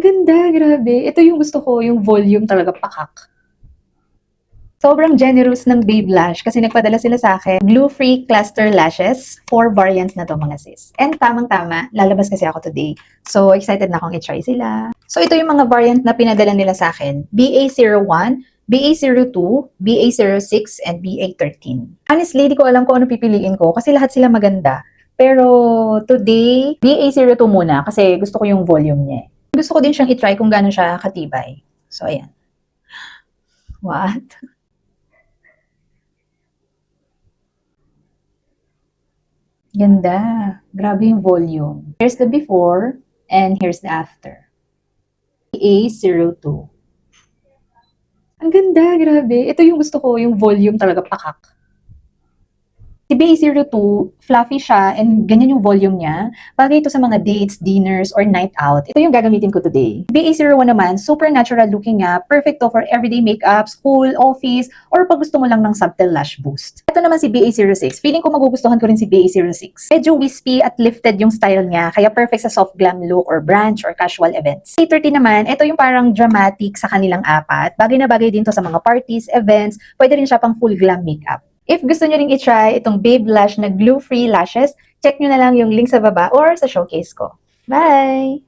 ganda, grabe. Ito yung gusto ko, yung volume talaga pakak. Sobrang generous ng Babe Lash kasi nagpadala sila sa akin. Glue-free cluster lashes. 4 variants na to mga sis. And tamang-tama, lalabas kasi ako today. So, excited na akong i-try sila. So, ito yung mga variant na pinadala nila sa akin. BA01, BA02, BA06, and BA13. Honestly, di ko alam kung ano pipiliin ko kasi lahat sila maganda. Pero today, BA02 muna kasi gusto ko yung volume niya. Gusto ko din siyang i-try kung gaano siya katibay. So, ayan. What? Ganda. Grabe yung volume. Here's the before and here's the after. A02. Ang ganda, grabe. Ito yung gusto ko, yung volume talaga pakak. Si BA02, fluffy siya and ganyan yung volume niya. Bagay ito sa mga dates, dinners, or night out. Ito yung gagamitin ko today. BA01 naman, super natural looking nga. Perfect to for everyday makeup, school, office, or pag gusto mo lang ng subtle lash boost. Ito naman si BA06. Feeling ko magugustuhan ko rin si BA06. Medyo wispy at lifted yung style niya, kaya perfect sa soft glam look or brunch or casual events. BA13 naman, ito yung parang dramatic sa kanilang apat. Bagay na bagay din to sa mga parties, events. Pwede rin siya pang full glam makeup. If gusto nyo ring i-try itong Babe Lash na glue-free lashes, check nyo na lang yung link sa baba or sa showcase ko. Bye!